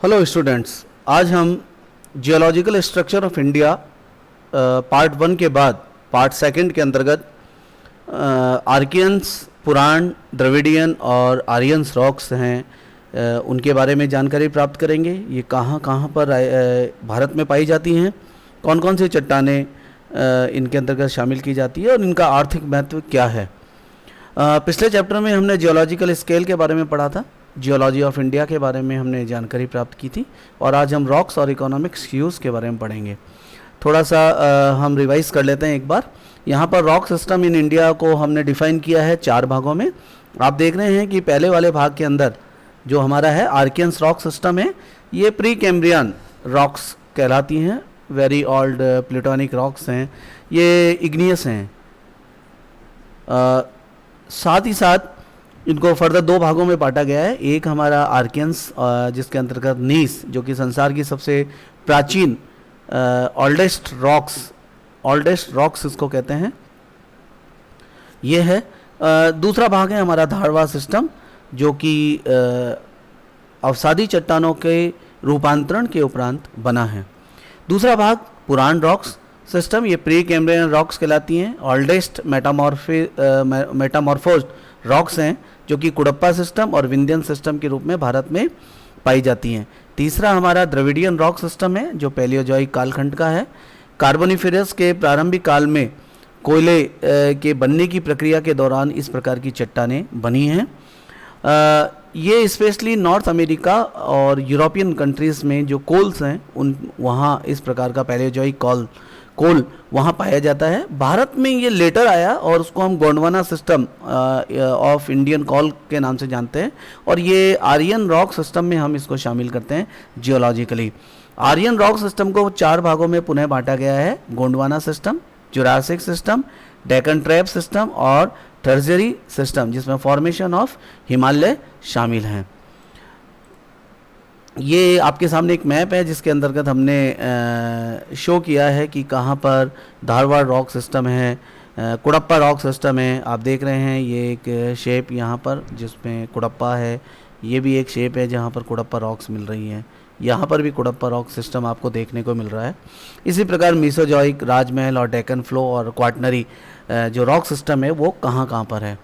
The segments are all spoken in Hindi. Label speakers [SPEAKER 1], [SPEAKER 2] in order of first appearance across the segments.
[SPEAKER 1] हेलो स्टूडेंट्स, आज हम geological structure of India part 1 के बाद पार्ट 2 के अंतर्गत आर्कियंस, पुराण, द्रविडियन और आर्यंस रॉक्स हैं, उनके बारे में जानकारी प्राप्त करेंगे। ये कहाँ कहाँ पर भारत में पाई जाती हैं, कौन कौन सी चट्टानें इनके अंतर्गत शामिल की जाती है और इनका आर्थिक महत्व क्या है। पिछले चैप्टर में हमने जियोलॉजिकल स्केल के बारे में पढ़ा था, जियोलॉजी ऑफ इंडिया के बारे में हमने जानकारी प्राप्त की थी, और आज हम रॉक्स और इकोनॉमिक्स यूज़ के बारे में पढ़ेंगे। थोड़ा सा हम रिवाइज कर लेते हैं एक बार। यहाँ पर रॉक सिस्टम इन इंडिया को हमने डिफाइन किया है 4 भागों में। आप देख रहे हैं कि पहले वाले भाग के अंदर जो हमारा है आर्कियंस रॉक सिस्टम है, ये प्री कैम्ब्रियन रॉक्स कहलाती हैं, वेरी ओल्ड प्लूटोनिक रॉक्स हैं, ये इग्नियस हैं। साथ ही साथ इनको फर्दर 2 भागों में बांटा गया है। एक हमारा आर्कियंस जिसके अंतर्गत नीस, जो कि संसार की सबसे प्राचीन ओल्डेस्ट रॉक्स इसको कहते हैं, ये है। दूसरा भाग है हमारा धारवा सिस्टम, जो कि अवसादी चट्टानों के रूपांतरण के उपरांत बना है। दूसरा भाग पुराण रॉक्स सिस्टम, ये प्री कैम्ब्रियन रॉक्स कहलाती हैं, ओल्डेस्ट मेटामॉर्फोज्ड रॉक्स हैं, जो कि कुडप्पा सिस्टम और विंध्यन सिस्टम के रूप में भारत में पाई जाती हैं। तीसरा हमारा द्रविडियन रॉक सिस्टम है, जो पैलियोजॉइक कालखंड का है। कार्बोनिफेरस के प्रारंभिक काल में कोयले के बनने की प्रक्रिया के दौरान इस प्रकार की चट्टानें बनी हैं। ये स्पेशली नॉर्थ अमेरिका और यूरोपियन कंट्रीज़ में जो कोल्स हैं वहाँ इस प्रकार का पैलियोजॉइक कोल वहाँ पाया जाता है। भारत में ये लेटर आया और उसको हम Gondwana system of Indian call के नाम से जानते हैं, और ये आर्यन रॉक सिस्टम में हम इसको शामिल करते हैं जियोलॉजिकली। आर्यन रॉक सिस्टम को 4 भागों में पुनः बांटा गया है: Gondwana system, Jurassic system, Deccan trap system और टर्शियरी सिस्टम, जिसमें फॉर्मेशन ऑफ हिमालय शामिल हैं। ये आपके सामने एक मैप है जिसके अंतर्गत हमने शो किया है कि कहाँ पर धारवाड़ रॉक सिस्टम है, कुडप्पा रॉक सिस्टम है। आप देख रहे हैं ये एक शेप यहाँ पर जिसमें कुडप्पा है, ये भी एक शेप है जहाँ पर कुडप्पा रॉक्स मिल रही हैं। यहाँ पर भी कुडप्पा रॉक सिस्टम आपको देखने को मिल रहा है। इसी प्रकार मीसोजॉइक, राजमहल और डेक्कन फ्लो और क्वाटनरी जो रॉक सिस्टम है वो कहाँ कहाँ पर है।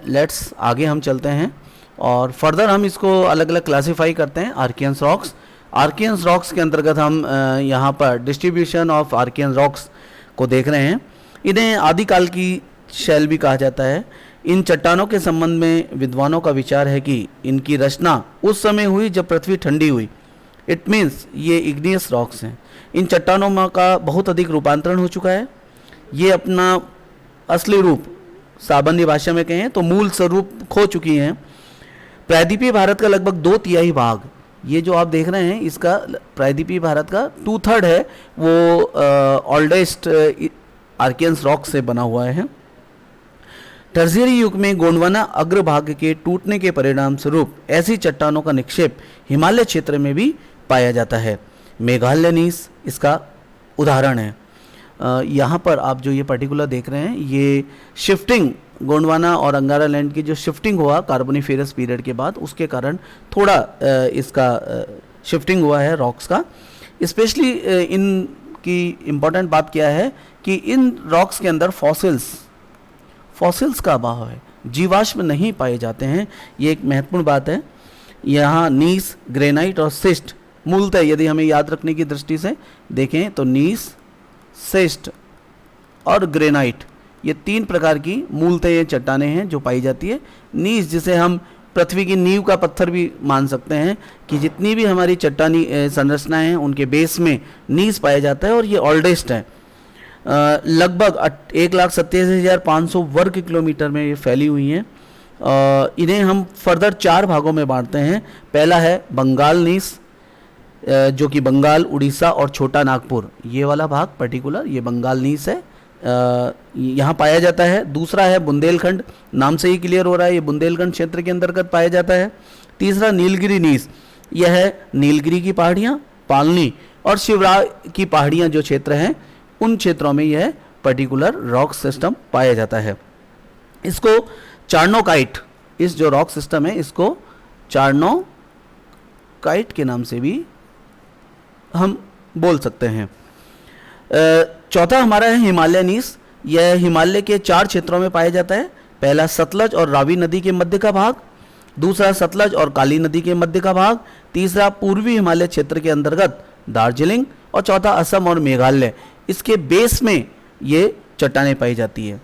[SPEAKER 1] लेट्स आगे हम चलते हैं और फर्दर हम इसको अलग अलग क्लासीफाई करते हैं। आर्कियंस रॉक्स के अंतर्गत हम यहाँ पर डिस्ट्रीब्यूशन ऑफ आर्कियन रॉक्स को देख रहे हैं। इन्हें आदिकाल की शैल भी कहा जाता है। इन चट्टानों के संबंध में विद्वानों का विचार है कि इनकी रचना उस समय हुई जब पृथ्वी ठंडी हुई। इट मीन्स ये इग्नियस रॉक्स हैं। इन चट्टानों का बहुत अधिक रूपांतरण हो चुका है। ये अपना असली रूप, साबंदी भाषा में कहें तो मूल स्वरूप खो चुकी हैं। प्रायद्वीपीय भारत का लगभग 2/3 भाग, ये जो आप देख रहे हैं इसका प्रायद्वीपीय भारत का 2/3 है, वो ओल्डेस्ट आर्कियंस रॉक से बना हुआ है। टर्शियरी युग में गोंडवाना अग्रभाग के टूटने के परिणाम स्वरूप ऐसी चट्टानों का निक्षेप हिमालय क्षेत्र में भी पाया जाता है। मेघालय नीस इसका उदाहरण है। यहाँ पर आप जो ये पर्टिकुलर देख रहे हैं, ये शिफ्टिंग गोंडवाना और अंगारा लैंड की जो शिफ्टिंग हुआ कार्बोनिफेरस पीरियड के बाद, उसके कारण थोड़ा इसका शिफ्टिंग हुआ है रॉक्स का। स्पेशली इनकी इम्पॉर्टेंट बात क्या है कि इन रॉक्स के अंदर फॉसिल्स का अभाव है, जीवाश्म नहीं पाए जाते हैं। ये एक महत्वपूर्ण बात है। यहाँ नीस, ग्रेनाइट और सिस्ट मूलतः, यदि हमें याद रखने की दृष्टि से देखें तो नीस, सिस्ट और ग्रेनाइट, ये 3 प्रकार की मूलतः ये चट्टानें हैं जो पाई जाती है। नीस, जिसे हम पृथ्वी की नींव का पत्थर भी मान सकते हैं, कि जितनी भी हमारी चट्टानी संरचनाएं हैं उनके बेस में नीस पाया जाता है, और ये ओल्डेस्ट है। लगभग 1,87,500 वर्ग किलोमीटर में ये फैली हुई हैं। इन्हें हम फर्दर 4 भागों में बांटते हैं। पहला है बंगाल नीस, जो कि बंगाल, उड़ीसा और छोटा नागपुर, ये वाला भाग पर्टिकुलर ये बंगाल नीस है, यहाँ पाया जाता है। दूसरा है बुंदेलखंड, नाम से ही क्लियर हो रहा है ये बुंदेलखंड क्षेत्र के अंतर्गत पाया जाता है। तीसरा नीलगिरी नीस, यह है नीलगिरी की पहाड़ियाँ, पालनी और शिवराय की पहाड़ियाँ जो क्षेत्र हैं उन क्षेत्रों में यह पर्टिकुलर रॉक सिस्टम पाया जाता है। इसको चार्नोकाइट, इस जो रॉक सिस्टम है इसको लैटेराइट के नाम से भी हम बोल सकते हैं। चौथा हमारा है हिमालय नीस। यह हिमालय के 4 क्षेत्रों में पाया जाता है। पहला सतलज और रावी नदी के मध्य का भाग, दूसरा सतलज और काली नदी के मध्य का भाग, तीसरा पूर्वी हिमालय क्षेत्र के अंतर्गत दार्जिलिंग, और चौथा असम और मेघालय। इसके बेस में ये चट्टानें पाई जाती है।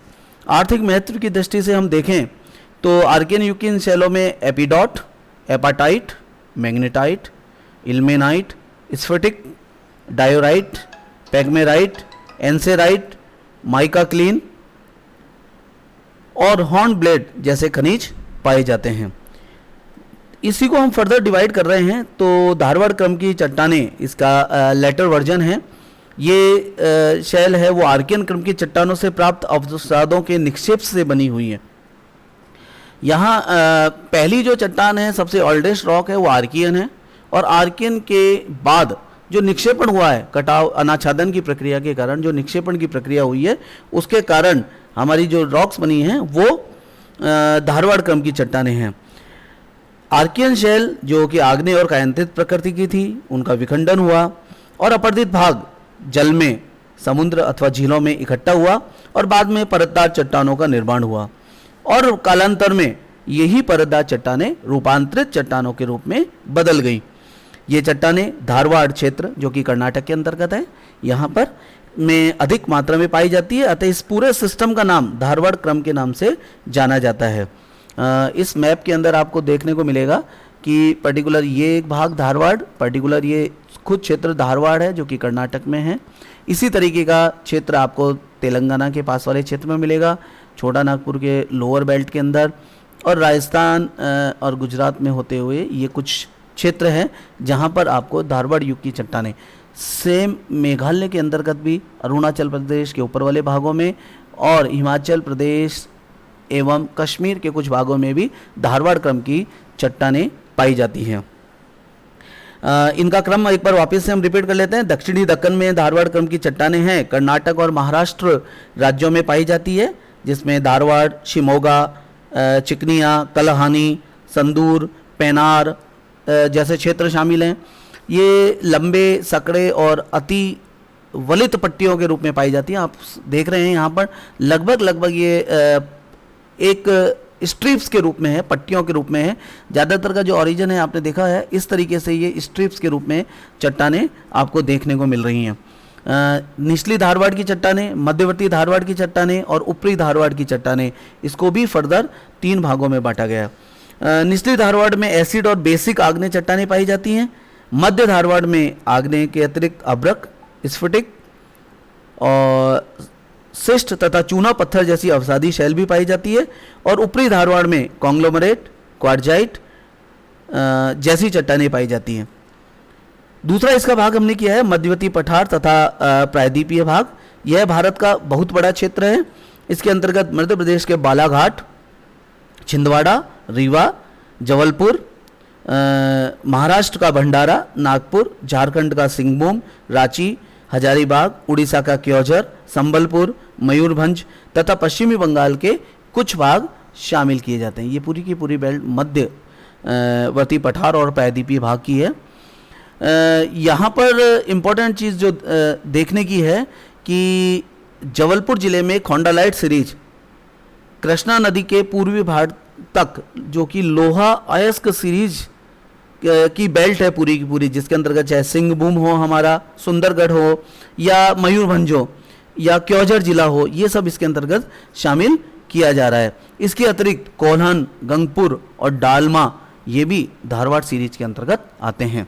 [SPEAKER 1] आर्थिक महत्व की दृष्टि से हम देखें तो आर्कियन यूकियन शैलों में एपिडॉट, एपाटाइट, मैग्नेटाइट, इल्मेनाइट, स्फटिक, डायोराइट, पैग्मेराइट, एंसेराइट, माइका क्लीन और हॉर्न ब्लेड जैसे खनिज पाए जाते हैं। इसी को हम फर्दर डिवाइड कर रहे हैं तो धारवाड़ क्रम की चट्टानें, इसका लेटर वर्जन है। ये शैल है वो आर्कियन क्रम की चट्टानों से प्राप्त अवसादों के निक्षेप से बनी हुई है। यहाँ पहली जो चट्टान है, सबसे ओल्डेस्ट रॉक है, वो आर्कियन है, और आर्कियन के बाद जो निक्षेपण हुआ है, कटाव अनाच्छादन की प्रक्रिया के कारण जो निक्षेपण की प्रक्रिया हुई है, उसके कारण हमारी जो रॉक्स बनी हैं वो धारवाड़ क्रम की चट्टानें हैं। आर्कियन शैल जो कि आग्नेय और कायांतित प्रकृति की थी, उनका विखंडन हुआ और अपरदित भाग जल में, समुद्र अथवा झीलों में इकट्ठा हुआ और बाद में परतदार चट्टानों का निर्माण हुआ, और कालांतर में यही परतदार चट्टानें रूपांतरित चट्टानों के रूप में बदल गई। ये चट्टानें धारवाड़ क्षेत्र जो कि कर्नाटक के अंतर्गत है, यहाँ पर में अधिक मात्रा में पाई जाती है। अतः इस पूरे सिस्टम का नाम धारवाड़ क्रम के नाम से जाना जाता है। इस मैप के अंदर आपको देखने को मिलेगा कि पर्टिकुलर ये एक भाग धारवाड़, पर्टिकुलर ये खुद क्षेत्र धारवाड़ है जो कि कर्नाटक में है। इसी तरीके का क्षेत्र आपको तेलंगाना के पास वाले क्षेत्र में मिलेगा, छोटा नागपुर के लोअर बेल्ट के अंदर, और राजस्थान और गुजरात में होते हुए ये कुछ क्षेत्र हैं जहाँ पर आपको धारवाड़ युग की चट्टानें, सेम मेघालय के अंतर्गत भी, अरुणाचल प्रदेश के ऊपर वाले भागों में, और हिमाचल प्रदेश एवं कश्मीर के कुछ भागों में भी धारवाड़ क्रम की चट्टानें पाई जाती हैं। इनका क्रम एक बार वापस से हम रिपीट कर लेते हैं। दक्षिणी दक्कन में धारवाड़ क्रम की चट्टानें हैं, कर्नाटक और महाराष्ट्र राज्यों में पाई जाती है, जिसमें धारवाड़, शिमोगा, चिकनिया, कलहानी, संदूर, पेनार जैसे क्षेत्र शामिल हैं। ये लंबे, सकड़े और अति वलित पट्टियों के रूप में पाई जाती हैं। आप देख रहे हैं यहाँ पर लगभग ये एक स्ट्रिप्स के रूप में है, पट्टियों के रूप में है। ज़्यादातर का जो ओरिजिन है आपने देखा है, इस तरीके से ये स्ट्रिप्स के रूप में चट्टानें आपको देखने को मिल रही हैं। निचली धारवाड़ की चट्टानें, मध्यवर्ती धारवाड़ की चट्टानें और ऊपरी धारवाड़ की चट्टानें, इसको भी फर्दर 3 भागों में बांटा गया है। निचली धारवाड़ में एसिड और बेसिक आग्नेय चट्टानें पाई जाती हैं। मध्य धारवाड़ में आग्नेय के अतिरिक्त अभ्रक, स्फटिक और शिष्ट तथा चूना पत्थर जैसी अवसादी शैल भी पाई जाती है, और ऊपरी धारवाड़ में कॉन्ग्लोमरेट, क्वार्जाइट जैसी चट्टानें पाई जाती हैं। दूसरा इसका भाग हमने किया है मध्यवर्ती पठार तथा प्रायद्वीपीय भाग। यह भारत का बहुत बड़ा क्षेत्र है। इसके अंतर्गत मध्य प्रदेश के बालाघाट, छिंदवाड़ा, रीवा, जबलपुर, महाराष्ट्र का भंडारा, नागपुर, झारखंड का सिंहभूम, रांची, हजारीबाग, उड़ीसा का क्योंझर, संबलपुर, मयूरभंज तथा पश्चिमी बंगाल के कुछ भाग शामिल किए जाते हैं। ये पूरी की पूरी बेल्ट मध्यवर्ती पठार और प्रायद्वीपीय भाग की है। यहाँ पर इम्पोर्टेंट चीज़ जो देखने की है कि जबलपुर ज़िले में खोंडालाइट सीरीज कृष्णा नदी के पूर्वी भाग तक, जो कि लोहा अयस्क सीरीज की बेल्ट है पूरी की पूरी, जिसके अंतर्गत चाहे सिंहभूम हो, हमारा सुंदरगढ़ हो, या मयूरभंज हो, या क्योंझर जिला हो, ये सब इसके अंतर्गत शामिल किया जा रहा है। इसके अतिरिक्त कोल्हन, गंगपुर और डालमा ये भी धारवाड़ सीरीज के अंतर्गत आते हैं।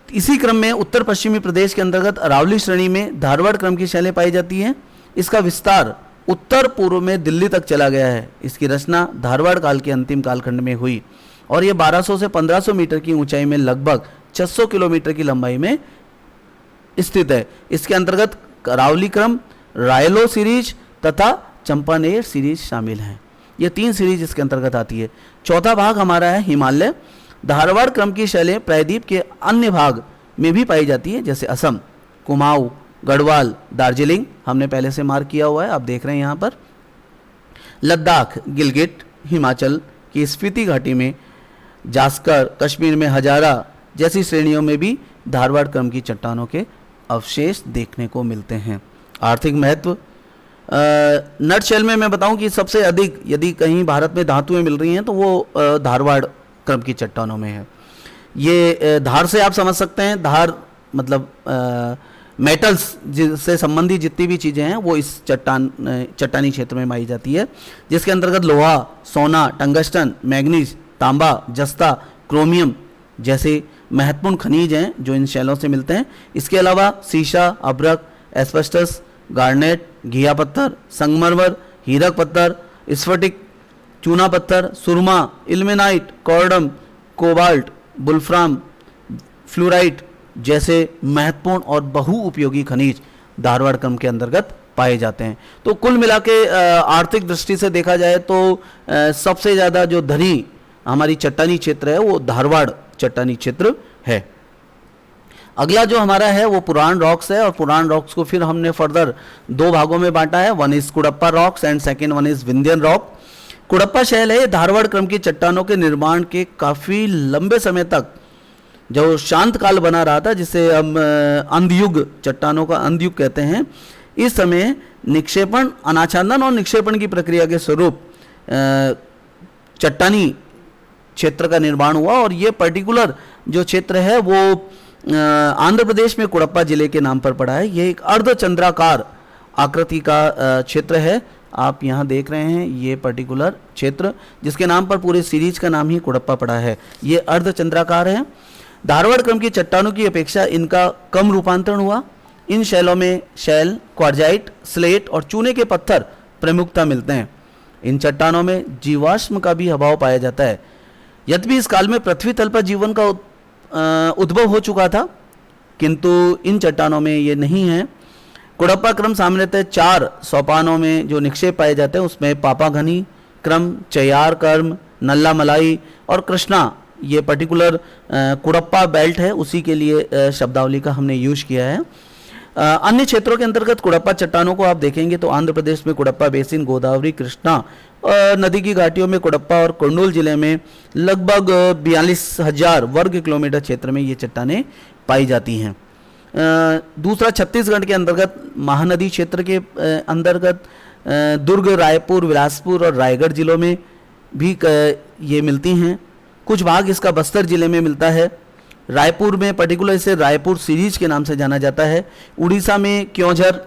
[SPEAKER 1] इसी क्रम में उत्तर पश्चिमी प्रदेश के अंतर्गत अरावली श्रेणी में धारवाड़ क्रम की शैलें पाई जाती हैं। इसका विस्तार उत्तर पूर्व में दिल्ली तक चला गया है। इसकी रचना धारवाड़ काल के अंतिम कालखंड में हुई और ये 1200 से 1500 मीटर की ऊंचाई में लगभग 600 किलोमीटर की लंबाई में स्थित है। इसके अंतर्गत अरावली क्रम, रायलो सीरीज तथा चंपानेर सीरीज शामिल हैं। ये 3 सीरीज इसके अंतर्गत आती है। चौथा भाग हमारा है हिमालय। धारवाड़ क्रम की शैलें प्रायद्वीप के अन्य भाग में भी पाई जाती है, जैसे असम, कुमाऊं, गढ़वाल, दार्जिलिंग हमने पहले से मार्क किया हुआ है, आप देख रहे हैं यहाँ पर। लद्दाख, गिलगिट, हिमाचल की स्पीति घाटी में, जास्कर, कश्मीर में हजारा जैसी श्रेणियों में भी धारवाड़ क्रम की चट्टानों के अवशेष देखने को मिलते हैं। आर्थिक महत्व, नट शेल में मैं बताऊं कि सबसे अधिक यदि कहीं भारत में धातुएं मिल रही हैं तो वो धारवाड़ क्रम की चट्टानों में है। ये धार से आप समझ सकते हैं, धार मतलब मेटल्स से संबंधित जितनी भी चीज़ें हैं वो इस चट्टानी क्षेत्र में पाई जाती है, जिसके अंतर्गत लोहा, सोना, टंगस्टन, मैग्नीज, तांबा, जस्ता, क्रोमियम जैसे महत्वपूर्ण खनिज हैं जो इन शैलों से मिलते हैं। इसके अलावा सीसा, अभ्रक, एस्बेस्टस, गार्नेट, घिया पत्थर, संगमरमर, हीरक पत्थर, स्फटिक, चूना पत्थर, सुरमा, इल्मेनाइट, कॉर्डम, कोबाल्ट, बुल्फ्राम, फ्लोराइट जैसे महत्वपूर्ण और बहुउपयोगी खनिज धारवाड़ क्रम के अंतर्गत पाए जाते हैं। तो कुल मिला के आर्थिक दृष्टि से देखा जाए तो सबसे ज़्यादा जो धनी हमारी चट्टानी क्षेत्र है वो धारवाड़ चट्टानी क्षेत्र है। अगला जो हमारा है वो पुराण रॉक्स है, और पुराण रॉक्स को फिर हमने फर्दर दो भागों में बांटा है। One is Cuddapah rocks and second one is Vindhyan rock. Cuddapah शैल है धारवाड़ क्रम की चट्टानों के निर्माण के काफ़ी लंबे समय तक जो शांत काल बना रहा था, जिसे हम अंधयुग, चट्टानों का अंधयुग कहते हैं। इस समय निक्षेपण, अनाच्छादन और निक्षेपण की प्रक्रिया के स्वरूप चट्टानी क्षेत्र का निर्माण हुआ, और ये पर्टिकुलर जो क्षेत्र है वो आंध्र प्रदेश में कुड़प्पा जिले के नाम पर पड़ा है। ये एक अर्धचंद्राकार आकृति का क्षेत्र है। आप यहाँ देख रहे हैं ये पर्टिकुलर क्षेत्र जिसके नाम पर पूरे सीरीज का नाम ही कुड़प्पा पड़ा है, ये अर्धचंद्राकार है। धारवाड़ क्रम की चट्टानों की अपेक्षा इनका कम रूपांतरण हुआ। इन शैलों में शैल, क्वार्जाइट, स्लेट और चूने के पत्थर प्रमुखता मिलते हैं। इन चट्टानों में जीवाश्म का भी अभाव पाया जाता है। यद्यपि इस काल में पृथ्वी तल पर जीवन का उद्भव हो चुका था, किंतु इन चट्टानों में ये नहीं है। कुड़प्पा क्रम सामान्यतः 4 सोपानों में जो निक्षेप पाए जाते हैं उसमें पापाघनी क्रम, चैयार क्रम, नल्ला मलाई और कृष्णा, ये पर्टिकुलर कुड़प्पा बेल्ट है उसी के लिए शब्दावली का हमने यूज किया है। अन्य क्षेत्रों के अंतर्गत कुड़प्पा चट्टानों को आप देखेंगे तो आंध्र प्रदेश में कुड़प्पा बेसिन, गोदावरी, कृष्णा नदी की घाटियों में कुड़प्पा और कुर्नूल जिले में लगभग 42,000 वर्ग किलोमीटर क्षेत्र में ये चट्टानें पाई जाती हैं। दूसरा, छत्तीसगढ़ के अंतर्गत महानदी क्षेत्र के अंतर्गत दुर्ग, रायपुर, बिलासपुर और रायगढ़ जिलों में भी ये मिलती हैं। कुछ भाग इसका बस्तर जिले में मिलता है। रायपुर में पर्टिकुलर इसे रायपुर सीरीज के नाम से जाना जाता है। उड़ीसा में क्योंझर,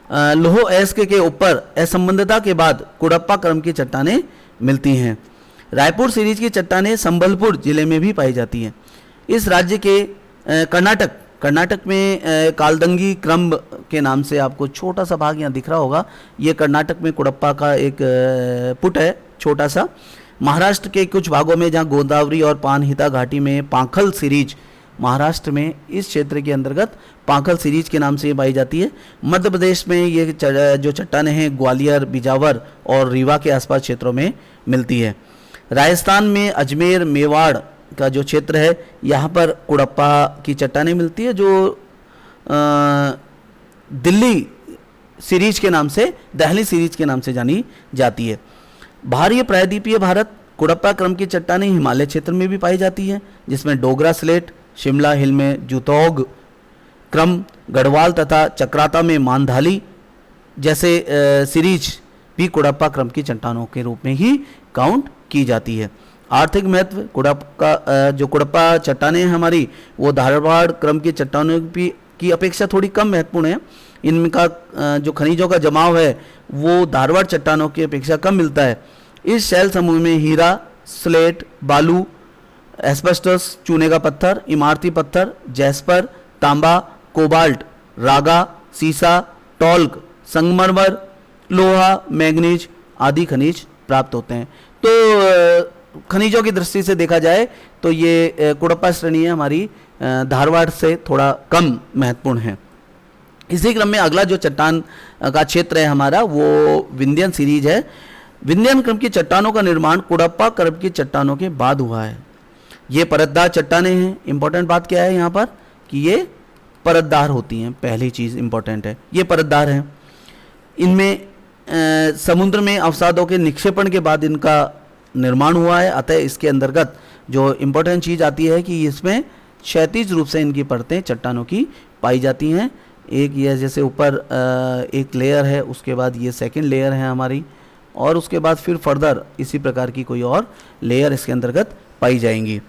[SPEAKER 1] लोहो एस्क के ऊपर असंबंधता के बाद कुड़प्पा क्रम की चट्टानें मिलती हैं। रायपुर सीरीज की चट्टानें संबलपुर जिले में भी पाई जाती हैं। इस राज्य के कर्नाटक में कालदंगी क्रम के नाम से आपको छोटा सा भाग यहाँ दिख रहा होगा, ये कर्नाटक में कुड़प्पा का एक पुट है छोटा सा। महाराष्ट्र के कुछ भागों में जहाँ गोदावरी और पानहिता घाटी में पांखल सीरीज, महाराष्ट्र में इस क्षेत्र के अंतर्गत पांखल सीरीज के नाम से ये पाई जाती है। मध्य प्रदेश में ये जो चट्टानें हैं ग्वालियर, बिजावर और रीवा के आसपास क्षेत्रों में मिलती है। राजस्थान में अजमेर, मेवाड़ का जो क्षेत्र है यहाँ पर कुड़प्पा की चट्टानें मिलती है, जो दिल्ली सीरीज के नाम से, दहली सीरीज के नाम से जानी जाती है। भारी प्रायद्वीपीय भारत कुड़प्पा क्रम की चट्टानें हिमालय क्षेत्र में भी पाई जाती हैं, जिसमें डोगरा स्लेट, शिमला हिल में जुतौग क्रम, गढ़वाल तथा चक्राता में मानधाली जैसे सीरीज भी कुड़प्पा क्रम की चट्टानों के रूप में ही काउंट की जाती है। आर्थिक महत्व, कुड़प्पा चट्टानें हमारी वो धारवाड़ क्रम की चट्टानों की अपेक्षा थोड़ी कम महत्वपूर्ण है। इनका जो खनिजों का जमाव है वो धारवाड़ चट्टानों की अपेक्षा कम मिलता है। इस शैल समूह में हीरा, स्लेट, बालू, एस्बेस्टस, चूने का पत्थर, इमारती पत्थर, जैस्पर, तांबा, कोबाल्ट, रागा, सीसा, टॉल्क, संगमरमर, लोहा, मैग्नीज आदि खनिज प्राप्त होते हैं। तो खनिजों की दृष्टि से देखा जाए तो ये कुड़प्पा श्रेणी हमारी धारवाड़ से थोड़ा कम महत्वपूर्ण है। इसी क्रम में अगला जो चट्टान का क्षेत्र है हमारा वो विंध्यन सीरीज है। विंध्यन क्रम की चट्टानों का निर्माण कुड़प्पा क्रम की चट्टानों के बाद हुआ है। ये परतदार चट्टानें हैं। इंपॉर्टेंट बात क्या है यहाँ पर कि ये परतदार होती हैं, पहली चीज़ इंपॉर्टेंट है, ये परतदार हैं। इनमें समुद्र में अवसादों के निक्षेपण के बाद इनका निर्माण हुआ है। अतः इसके अंतर्गत जो इम्पोर्टेंट चीज़ आती है कि इसमें क्षैतिज रूप से इनकी परतें चट्टानों की पाई जाती हैं। एक ये जैसे ऊपर एक लेयर है, उसके बाद ये सेकंड लेयर है हमारी, और उसके बाद फिर फर्दर इसी प्रकार की कोई और लेयर इसके अंतर्गत पाई जाएंगी।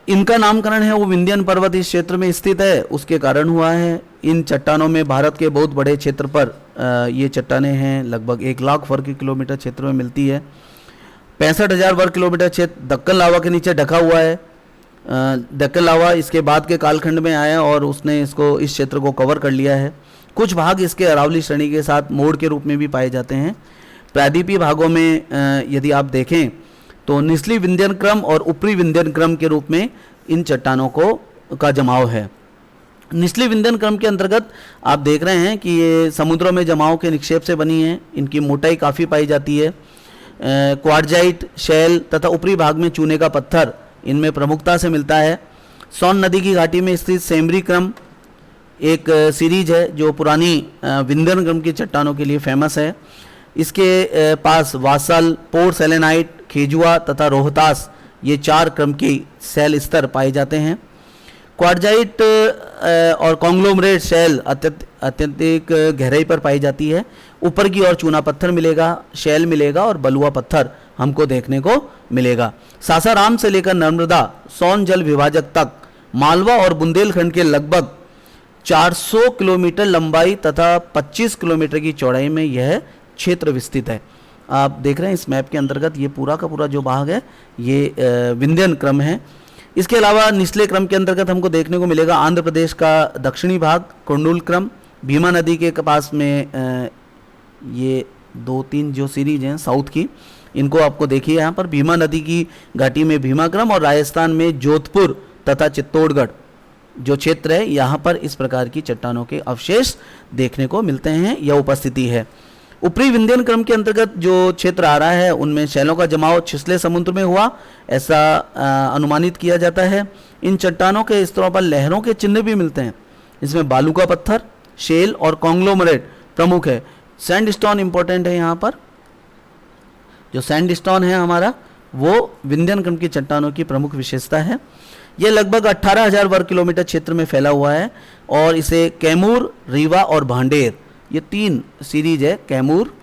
[SPEAKER 1] इनका नामकरण है वो विंध्यन पर्वत इस क्षेत्र में स्थित है उसके कारण हुआ है। इन चट्टानों में भारत के बहुत बड़े क्षेत्र पर ये चट्टानें हैं, लगभग 1 लाख वर्ग किलोमीटर क्षेत्र में मिलती है। 65,000 वर्ग किलोमीटर क्षेत्र दक्कन लावा के नीचे ढका हुआ है। दक्कन लावा इसके बाद के कालखंड में आया और उसने इसको इस क्षेत्र को कवर कर लिया है। कुछ भाग इसके अरावली श्रेणी के साथ मोड़ के रूप में भी पाए जाते हैं। प्रायद्वीपीय भागों में यदि आप देखें तो निचली विंध्यन क्रम और ऊपरी विंध्यन क्रम के रूप में इन चट्टानों का जमाव है। निचली विंध्यन क्रम के अंतर्गत आप देख रहे हैं कि ये समुद्रों में जमाव के निक्षेप से बनी है। इनकी मोटाई काफ़ी पाई जाती है। क्वार्जाइट, शैल तथा ऊपरी भाग में चूने का पत्थर इनमें प्रमुखता से मिलता है। सोन नदी की घाटी में स्थित सेमरी क्रम एक सीरीज है जो पुरानी विंध्यन क्रम की चट्टानों के लिए फेमस है। इसके पास वासल, पोर्सेलेनाइट, खेजुआ तथा रोहतास ये 4 क्रम की शैल स्तर पाए जाते हैं। क्वार्जाइट और कॉन्ग्लोमरेट शैल अत्यधिक गहराई पर पाई जाती है। ऊपर की ओर चूना पत्थर मिलेगा, शैल मिलेगा और बलुआ पत्थर हमको देखने को मिलेगा। सासाराम से लेकर नर्मदा सोन जल विभाजक तक मालवा और बुंदेलखंड के लगभग 400 किलोमीटर लंबाई तथा 25 किलोमीटर की चौड़ाई में यह क्षेत्र विस्तृत है। आप देख रहे हैं इस मैप के अंतर्गत ये पूरा का पूरा जो भाग है ये विंध्यन क्रम है। इसके अलावा निचले क्रम के अंतर्गत हमको देखने को मिलेगा आंध्र प्रदेश का दक्षिणी भाग कुंडुल क्रम, भीमा नदी के पास में ये 2-3 जो सीरीज हैं साउथ की, इनको आपको देखिए यहाँ पर भीमा नदी की घाटी में भीमा क्रम और राजस्थान में जोधपुर तथा चित्तौड़गढ़ जो क्षेत्र है यहाँ पर इस प्रकार की चट्टानों के अवशेष देखने को मिलते हैं या उपस्थिति है। ऊपरी विंध्यन क्रम के अंतर्गत जो क्षेत्र आ रहा है उनमें शैलों का जमाव छिछले समुद्र में हुआ ऐसा अनुमानित किया जाता है। इन चट्टानों के स्तरों पर लहरों के चिन्ह भी मिलते हैं। इसमें बालू का पत्थर, शेल और कॉन्ग्लोमरेट प्रमुख है। सैंडस्टोन इंपॉर्टेंट है। यहाँ पर जो सैंडस्टोन है हमारा वो विंध्यन क्रम की चट्टानों की प्रमुख विशेषता है। यह लगभग 18,000 वर्ग किलोमीटर क्षेत्र में फैला हुआ है और इसे कैमूर, रीवा और भांडेर ये 3 सीरीज है, कैमूर,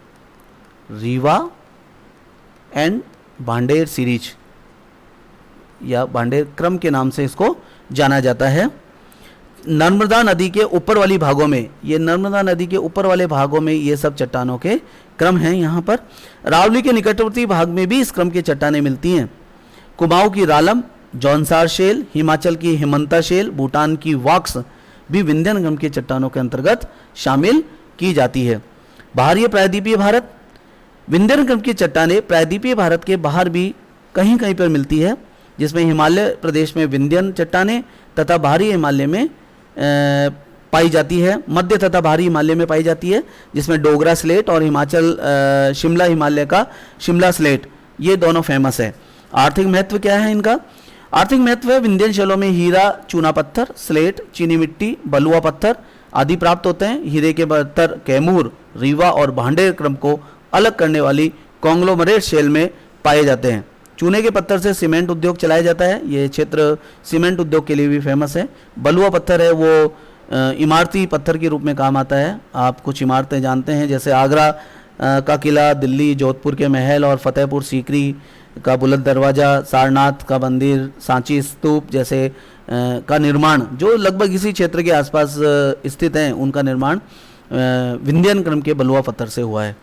[SPEAKER 1] रीवा एंड भांडेर सीरीज या भांडेर क्रम के नाम से इसको जाना जाता है। नर्मदा नदी के ऊपर वाली भागों में नर्मदा नदी के ऊपर वाले भागों में ये सब चट्टानों के क्रम हैं। यहाँ पर रावली के निकटवर्ती भाग में भी इस क्रम की चट्टानें मिलती हैं। कुमाऊं की रालम, जौनसार शेल, हिमाचल की हिमंता शेल, भूटान की वाक्स भी विंध्यन क्रम की चट्टानों के अंतर्गत शामिल की जाती है। बाहरी प्रायद्वीपीय भारत, विंध्यन क्रम की चट्टानें प्रायद्वीपीय भारत के बाहर भी कहीं कहीं पर मिलती है, जिसमें हिमालय प्रदेश में विंध्यन चट्टानें तथा बाहरी हिमालय में पाई जाती है। मध्य तथा बाहरी हिमालय में पाई जाती है, जिसमें डोगरा स्लेट और हिमाचल शिमला हिमालय का शिमला स्लेट ये दोनों फेमस है। आर्थिक महत्व क्या है इनका? आर्थिक महत्व है विंध्यन शैलों में हीरा, चूना पत्थर, स्लेट, चीनी मिट्टी, बलुआ पत्थर आदि प्राप्त होते हैं। हीरे के पत्थर कैमूर, रीवा और भांडेर क्रम को अलग करने वाली कॉन्ग्लोमरेट शेल में पाए जाते हैं। चूने के पत्थर से सीमेंट उद्योग चलाया जाता है। ये क्षेत्र सीमेंट उद्योग के लिए भी फेमस है। बलुआ पत्थर है वो इमारती पत्थर के रूप में काम आता है। आप कुछ इमारतें जानते हैं जैसे आगरा का किला, दिल्ली जोधपुर के महल और फतेहपुर सीकरी का बुलंद दरवाज़ा, सारनाथ का मंदिर, सांची स्तूप जैसे का निर्माण जो लगभग इसी क्षेत्र के आसपास स्थित हैं, उनका निर्माण विंध्यन क्रम के बलुआ पत्थर से हुआ है।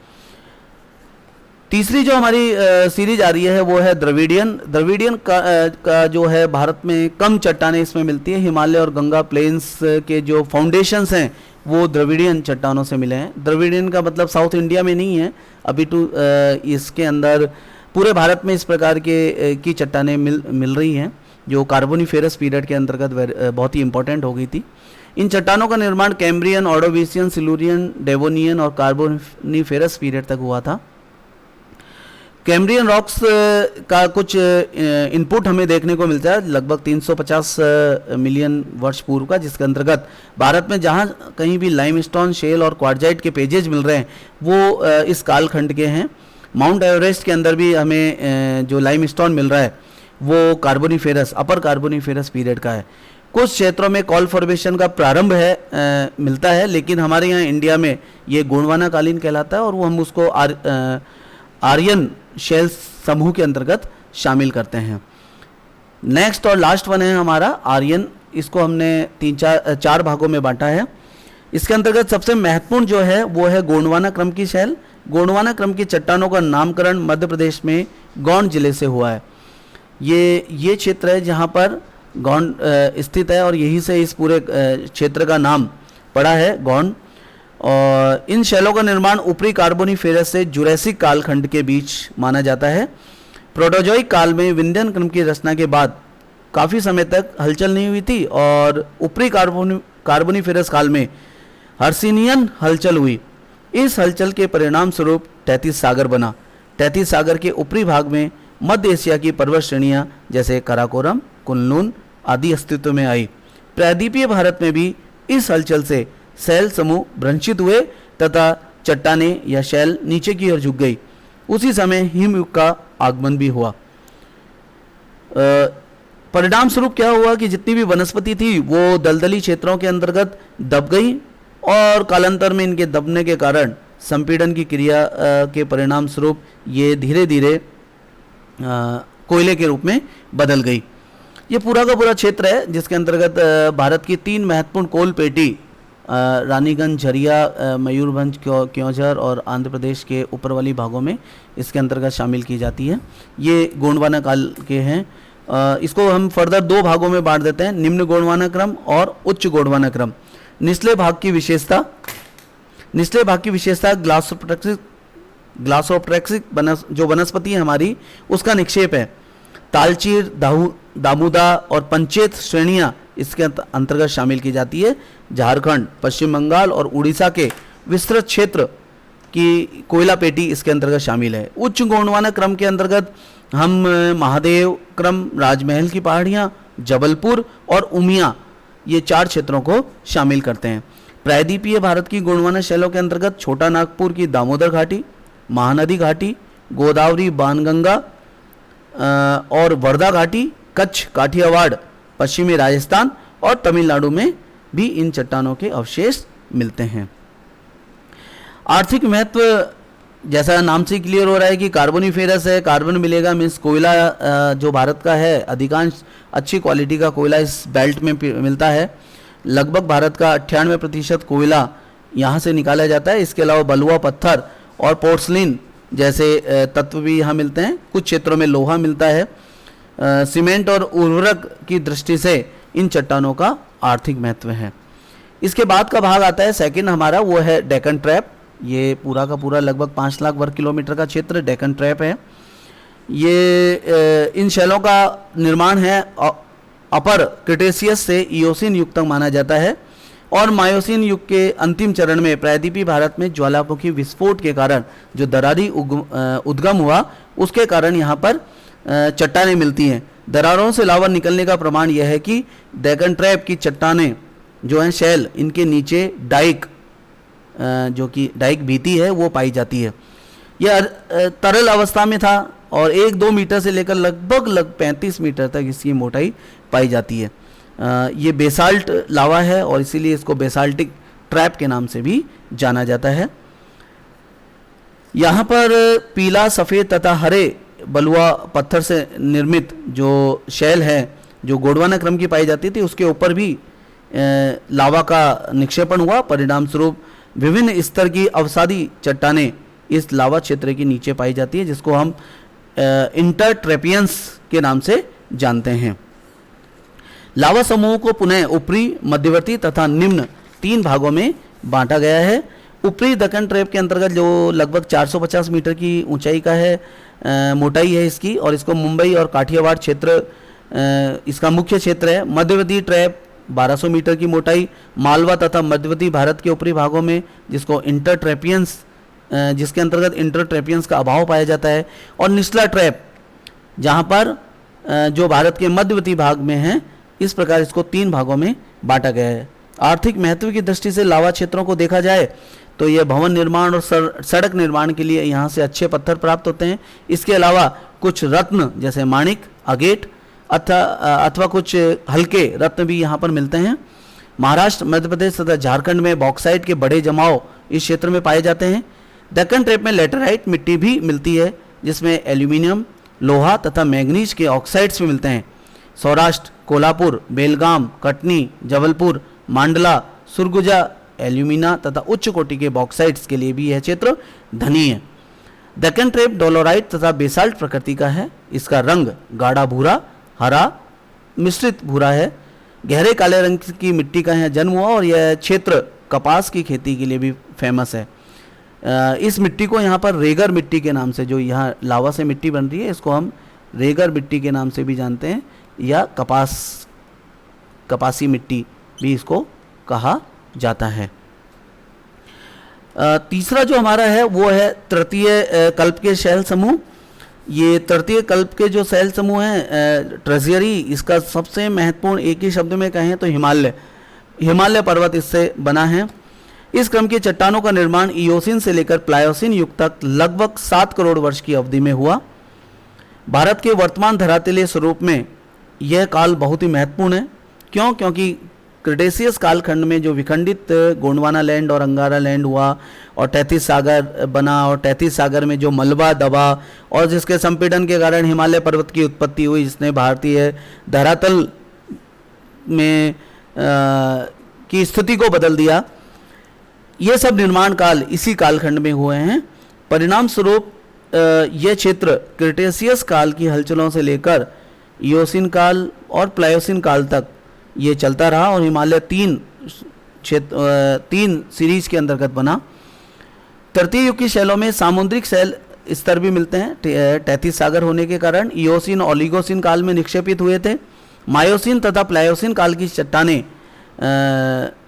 [SPEAKER 1] तीसरी जो हमारी सीरीज आ रही है वो है द्रविडियन। द्रविडियन का जो है भारत में कम चट्टानें इसमें मिलती है। हिमालय और गंगा प्लेन्स के जो फाउंडेशंस हैं वो द्रविडियन चट्टानों से मिले हैं। द्रविडियन का मतलब साउथ इंडिया में नहीं है, अभी तो इसके अंदर पूरे भारत में इस प्रकार के की चट्टानें मिल रही हैं जो कार्बोनिफेरस पीरियड के अंतर्गत बहुत ही इंपॉर्टेंट हो गई थी। इन चट्टानों का निर्माण कैम्ब्रियन, ऑर्डोविशियन, सिलूरियन, डेवोनियन और कार्बोनिफेरस पीरियड तक हुआ था। कैम्ब्रियन रॉक्स का कुछ इनपुट हमें देखने को मिलता है लगभग 350 मिलियन वर्ष पूर्व का, जिसके अंतर्गत भारत में जहाँ कहीं भी लाइमस्टोन, शेल और क्वार्जाइट के पेजेज मिल रहे हैं वो इस कालखंड के हैं। माउंट एवरेस्ट के अंदर भी हमें जो लाइमस्टोन मिल रहा है वो कार्बोनिफेरस, अपर कार्बोनिफेरस पीरियड का है। कुछ क्षेत्रों में कॉल फॉर्मेशन का प्रारंभ है मिलता है, लेकिन हमारे यहाँ इंडिया में ये गोंडवाना कालीन कहलाता है और वो हम उसको आर्यन शेल समूह के अंतर्गत शामिल करते हैं। नेक्स्ट और लास्ट वन है हमारा आर्यन। इसको हमने चार भागों में बांटा है। इसके अंतर्गत सबसे महत्वपूर्ण जो है वो है गोंडवाना क्रम की शैल। गोंडवाना क्रम की चट्टानों का नामकरण मध्य प्रदेश में गोंड जिले से हुआ है। ये क्षेत्र है जहाँ पर गोंड स्थित है और यहीं से इस पूरे क्षेत्र का नाम पड़ा है गोंड। और इन शैलों का निर्माण ऊपरी कार्बोनिफेरस से जुरैसिक कालखंड के बीच माना जाता है। प्रोटोजोइक काल में विंध्यन क्रम की रचना के बाद काफ़ी समय तक हलचल नहीं हुई थी और ऊपरी कार्बोनिफेरस काल में हर्सिनियन हलचल हुई। इस हलचल के परिणाम स्वरूप तैतीस सागर बना। तैतीस सागर के ऊपरी भाग में मध्य एशिया की पर्वत श्रेणियाँ जैसे काराकोरम, कुनलुन आदि अस्तित्व में आई। प्रायद्वीपीय भारत में भी इस हलचल से शैल समूह भ्रंशित हुए तथा चट्टानें या शैल नीचे की ओर झुक गई। उसी समय हिमयुग का आगमन भी हुआ। परिणाम स्वरूप क्या हुआ कि जितनी भी वनस्पति थी वो दलदली क्षेत्रों के अंतर्गत दब गई और कालांतर में इनके दबने के कारण संपीड़न की क्रिया के परिणाम स्वरूप ये धीरे धीरे कोयले के रूप में बदल गई। ये पूरा का पूरा क्षेत्र है जिसके अंतर्गत भारत की तीन महत्वपूर्ण कोल पेटी रानीगंज, झरिया, मयूरभंज, क्योंझर और आंध्र प्रदेश के ऊपर वाली भागों में इसके अंतर्गत शामिल की जाती है। ये गोंडवाना काल के हैं। इसको हम फर्दर दो भागों में बांट देते हैं, निम्न गोंडवाना क्रम और उच्च गोंडवाना क्रम। निचले भाग की विशेषता ग्लासोप्टेक्सिक जो वनस्पति है हमारी उसका निक्षेप है। तालचीर, दामुदा और पंचेत श्रेणियाँ इसके अंतर्गत शामिल की जाती है। झारखंड, पश्चिम बंगाल और उड़ीसा के विस्तृत क्षेत्र की कोयला पेटी इसके अंतर्गत शामिल है। उच्च गोंडवाना क्रम के अंतर्गत हम महादेव क्रम, राजमहल की पहाड़ियाँ, जबलपुर और उमिया ये चार क्षेत्रों को शामिल करते हैं। प्रायद्वीपीय भारत की गोंडवाना शैलों के अंतर्गत छोटा नागपुर की दामोदर घाटी, महानदी घाटी, गोदावरी, बाणगंगा और वर्धा घाटी, कच्छ, काठियावाड़, पश्चिमी राजस्थान और तमिलनाडु में भी इन चट्टानों के अवशेष मिलते हैं। आर्थिक महत्व जैसा नाम से क्लियर हो रहा है कि कार्बोनिफेरस है, कार्बन मिलेगा मीन्स कोयला जो भारत का है अधिकांश अच्छी क्वालिटी का कोयला इस बेल्ट में मिलता है। लगभग भारत का 98% कोयला यहाँ से निकाला जाता है। इसके अलावा बलुआ पत्थर और पोर्सलिन जैसे तत्व भी यहाँ मिलते हैं। कुछ क्षेत्रों में लोहा मिलता है। सीमेंट और उर्वरक की दृष्टि से इन चट्टानों का आर्थिक महत्व है। इसके बाद का भाग आता है सेकंड हमारा, वो है डेक्कन ट्रैप। ये पूरा का पूरा लगभग 5 लाख वर्ग किलोमीटर का क्षेत्र डेक्कन ट्रैप है। ये इन शैलों का निर्माण है अपर क्रिटेशियस से इयोसिन युग तक माना जाता है और मायोसिन युग के अंतिम चरण में प्रायद्वीपीय भारत में ज्वालामुखी विस्फोट के कारण जो दरारी उद्गम हुआ उसके कारण यहाँ पर चट्टानें मिलती हैं। दरारों से लावा निकलने का प्रमाण यह है कि डेक्कन ट्रैप की चट्टानें जो हैं शैल, इनके नीचे डाइक जो कि डाइक भीति है वो पाई जाती है। यह तरल अवस्था में था और 1-2 मीटर से लेकर लगभग 35 मीटर तक इसकी मोटाई पाई जाती है। ये बेसाल्ट लावा है और इसीलिए इसको बेसाल्टिक ट्रैप के नाम से भी जाना जाता है। यहाँ पर पीला, सफ़ेद तथा हरे बलुआ पत्थर से निर्मित जो शैल है जो गोंडवाना क्रम की पाई जाती थी उसके ऊपर भी लावा का निक्षेपण हुआ। परिणाम स्वरूप विभिन्न स्तर की अवसादी चट्टानें इस लावा क्षेत्र के नीचे पाई जाती है जिसको हम इंटरट्रेपियंस के नाम से जानते हैं। लावा समूह को पुनः ऊपरी, मध्यवर्ती तथा निम्न 3 भागों में बांटा गया है। ऊपरी डेक्कन ट्रैप के अंतर्गत जो लगभग 450 मीटर की ऊंचाई का है, मोटाई है इसकी और इसको मुंबई और काठियावाड़ क्षेत्र इसका मुख्य क्षेत्र है। मध्यवर्ती ट्रैप 1200 मीटर की मोटाई, मालवा तथा मध्यवर्ती भारत के ऊपरी भागों में जिसको इंटरट्रेपियंस जिसके अंतर्गत इंटरट्रेपियंस का अभाव पाया जाता है। और निचला ट्रैप जहाँ पर जो भारत के मध्यवर्ती भाग में है। इस प्रकार इसको 3 भागों में बांटा गया है। आर्थिक महत्व की दृष्टि से लावा क्षेत्रों को देखा जाए तो ये भवन निर्माण और सड़क निर्माण के लिए यहाँ से अच्छे पत्थर प्राप्त होते हैं। इसके अलावा कुछ रत्न जैसे माणिक, अगेट अथवा कुछ हल्के रत्न भी यहाँ पर मिलते हैं। महाराष्ट्र, मध्य प्रदेश तथा झारखंड में बॉक्साइट के बड़े जमाव इस क्षेत्र में पाए जाते हैं। दक्कन ट्रेप में लेटराइट मिट्टी भी मिलती है जिसमें एल्यूमिनियम, लोहा तथा मैग्नीज के ऑक्साइड्स भी मिलते हैं। सौराष्ट्र, कोल्हापुर, बेलगाम, कटनी, जबलपुर, मांडला, सुरगुजा एल्यूमिना तथा उच्च कोटि के बॉक्साइट्स के लिए भी यह क्षेत्र धनी है। दक्कन ट्रेप डोलोराइट तथा बेसाल्ट प्रकृति का है। इसका रंग गाढ़ा भूरा, हरा मिश्रित भूरा है। गहरे काले रंग की मिट्टी का यहाँ जन्म हुआ और यह क्षेत्र कपास की खेती के लिए भी फेमस है। इस मिट्टी को यहाँ पर रेगर मिट्टी के नाम से, जो यहाँ लावा से मिट्टी बन रही है, इसको हम रेगर मिट्टी के नाम से भी जानते हैं या कपासी मिट्टी भी इसको कहा जाता है। तीसरा जो हमारा है वो है तृतीय कल्प के शैल समूह। ये तृतीय कल्प के जो शैल समूह हैं ट्रेजरी, इसका सबसे महत्वपूर्ण एक ही शब्द में कहें तो हिमालय पर्वत इससे बना है। इस क्रम की चट्टानों का निर्माण इयोसिन से लेकर प्लायोसिन युग तक लगभग 7 करोड़ वर्ष की अवधि में हुआ। भारत के वर्तमान धरातलीय स्वरूप में यह काल बहुत ही महत्वपूर्ण है। क्योंकि क्रिटेशियस कालखंड में जो विखंडित गोंडवाना लैंड और अंगारा लैंड हुआ और 33 सागर बना और 33 सागर में जो मलबा दबा और जिसके संपीड़न के कारण हिमालय पर्वत की उत्पत्ति हुई, जिसने भारतीय धरातल में की स्थिति को बदल दिया। ये सब निर्माण काल इसी कालखंड में हुए हैं। परिणाम स्वरूप यह क्षेत्र क्रिटेशियस काल की हलचलों से लेकर इयोसिन काल और प्लायोसिन काल तक ये चलता रहा और हिमालय तीन सीरीज के अंतर्गत बना। तृतीय युग की शैलों में सामुद्रिक शैल स्तर भी मिलते हैं। 33 सागर होने के कारण इयोसिन ओलिगोसिन काल में निक्षेपित हुए थे। मायोसिन तथा प्लायोसिन काल की चट्टानें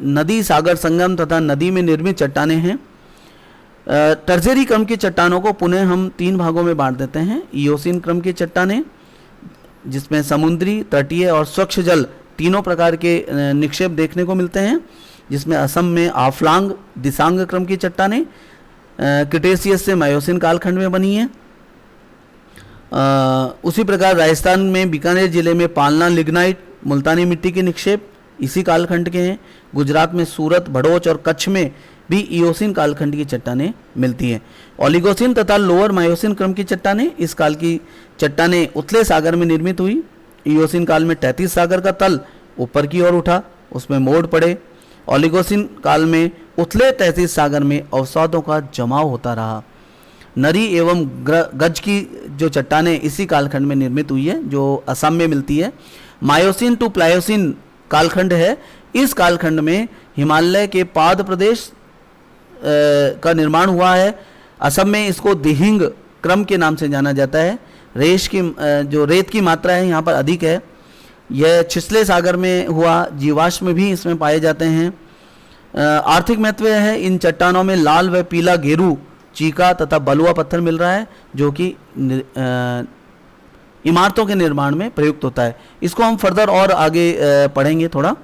[SPEAKER 1] नदी सागर संगम तथा नदी में निर्मित चट्टानें हैं। टर्जेरी क्रम की चट्टानों को पुनः हम 3 भागों में बांट देते हैं। इयोसिन क्रम की चट्टानें जिसमें समुद्री, तटीय और स्वच्छ जल तीनों प्रकार के निक्षेप देखने को मिलते हैं, जिसमें असम में आफलांग दिसांग क्रम की चट्टानें क्रिटेशियस से मायोसिन कालखंड में बनी हैं। उसी प्रकार राजस्थान में बीकानेर जिले में पालना लिग्नाइट मुल्तानी मिट्टी के निक्षेप इसी कालखंड के हैं। गुजरात में सूरत, भड़ोच और कच्छ में भी इयोसिन कालखंड की चट्टानें मिलती हैं। ओलिगोसिन तथा लोअर मायोसिन क्रम की चट्टानें, इस काल की चट्टानें उथले सागर में निर्मित हुई। इयोसिन काल में 33 सागर का तल ऊपर की ओर उठा, उसमें मोड़ पड़े। ओलिगोसिन काल में उथले 33 सागर में अवसादों का जमाव होता रहा। नरी एवं गज की जो चट्टानें इसी कालखंड में निर्मित हुई है, जो असम में मिलती है। मायोसिन टू प्लायोसिन कालखंड है। इस कालखंड में हिमालय के पाद प्रदेश का निर्माण हुआ है। असम में इसको दिहिंग क्रम के नाम से जाना जाता है। जो रेत की मात्रा है यहाँ पर अधिक है। यह छिछले सागर में हुआ। जीवाश्म भी इसमें पाए जाते हैं। आर्थिक महत्व है, इन चट्टानों में लाल व पीला गेरू, चीका तथा बलुआ पत्थर मिल रहा है जो कि इमारतों के निर्माण में प्रयुक्त होता है। इसको हम फर्दर और आगे पढ़ेंगे थोड़ा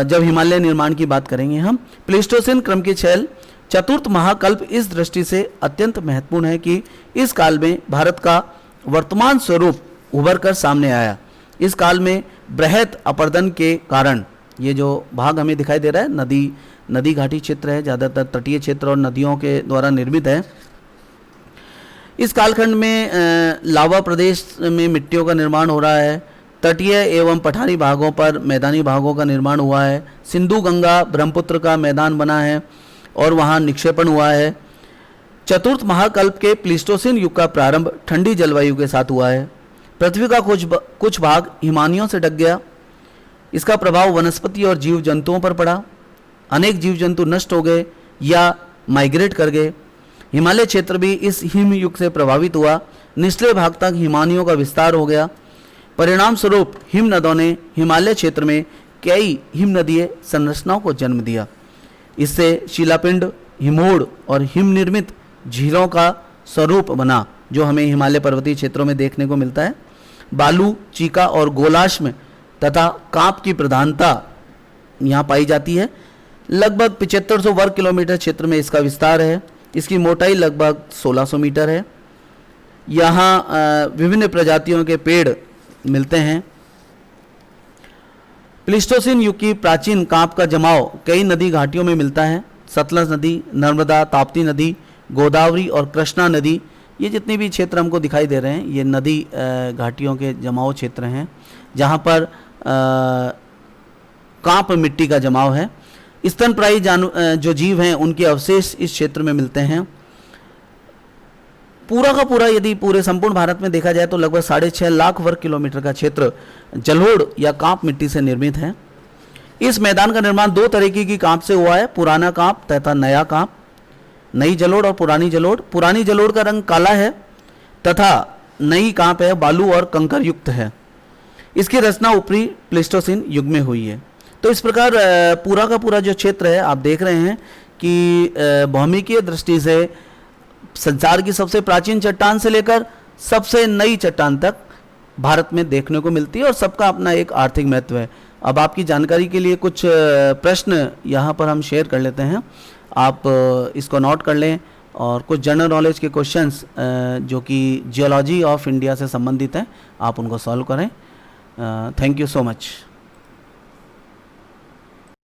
[SPEAKER 1] जब हिमालय निर्माण की बात करेंगे हम। प्लेस्टोसिन क्रम के शैल चतुर्थ महाकल्प इस दृष्टि से अत्यंत महत्वपूर्ण है कि इस काल में भारत का वर्तमान स्वरूप उभर कर सामने आया। इस काल में बृहत अपर्दन के कारण ये जो भाग हमें दिखाई दे रहा है नदी घाटी क्षेत्र है, ज़्यादातर तटीय क्षेत्र और नदियों के द्वारा निर्मित है। इस कालखंड में लावा प्रदेश में मिट्टियों का निर्माण हो रहा है। तटीय एवं पठारी भागों पर मैदानी भागों का निर्माण हुआ है। सिंधु गंगा ब्रह्मपुत्र का मैदान बना है और वहाँ निक्षेपण हुआ है। चतुर्थ महाकल्प के प्लीस्टोसिन युग का प्रारंभ ठंडी जलवायु के साथ हुआ है। पृथ्वी का कुछ भाग हिमानियों से ढक गया। इसका प्रभाव वनस्पति और जीव जंतुओं पर पड़ा। अनेक जीव जंतु नष्ट हो गए या माइग्रेट कर गए। हिमालय क्षेत्र भी इस हिम युग से प्रभावित हुआ। निचले भाग तक हिमानियों का विस्तार हो गया। परिणाम स्वरूप हिम नदों ने हिमालय क्षेत्र में कई हिम नदीय संरचनाओं को जन्म दिया। इससे शिलापिंड, हिमोड़ और हिम निर्मित झीलों का स्वरूप बना जो हमें हिमालय पर्वतीय क्षेत्रों में देखने को मिलता है। बालू, चीका और गोलाश्म तथा कांप की प्रधानता यहाँ पाई जाती है। लगभग 7500 वर्ग किलोमीटर क्षेत्र में इसका विस्तार है। इसकी मोटाई लगभग 1600 मीटर है। यहाँ विभिन्न प्रजातियों के पेड़ मिलते हैं। प्लीस्टोसीन युग की प्राचीन कांप का जमाव कई नदी घाटियों में मिलता है। सतलज नदी, नर्मदा, ताप्ती नदी, गोदावरी और कृष्णा नदी, ये जितने भी क्षेत्र हमको दिखाई दे रहे हैं ये नदी घाटियों के जमाव क्षेत्र हैं जहाँ पर कांप मिट्टी का जमाव है। स्तनप्रायी जो जीव हैं उनके अवशेष इस क्षेत्र में मिलते हैं। पूरा का पूरा यदि पूरे संपूर्ण भारत में देखा जाए तो लगभग 6.5 लाख वर्ग किलोमीटर का क्षेत्र जलोढ़ या कांप मिट्टी से निर्मित है। इस मैदान का निर्माण दो तरीके की कांप से हुआ है, पुराना कांप तथा नया कांप। नई जलोढ़ और पुरानी जलोढ़। पुरानी जलोढ़ का रंग काला है तथा नई कांप है बालू और कंकर युक्त है। इसकी रचना ऊपरी प्लीस्टोसीन युग में हुई है। तो इस प्रकार पूरा का पूरा जो क्षेत्र है आप देख रहे हैं कि भौमिकीय दृष्टि से संसार की सबसे प्राचीन चट्टान से लेकर सबसे नई चट्टान तक भारत में देखने को मिलती है और सबका अपना एक आर्थिक महत्व है। अब आपकी जानकारी के लिए कुछ प्रश्न यहाँ पर हम शेयर कर लेते हैं, आप इसको नोट कर लें और कुछ जनरल नॉलेज के क्वेश्चंस जो कि जियोलॉजी ऑफ इंडिया से संबंधित हैं आप उनको सॉल्व करें। Thank you so much.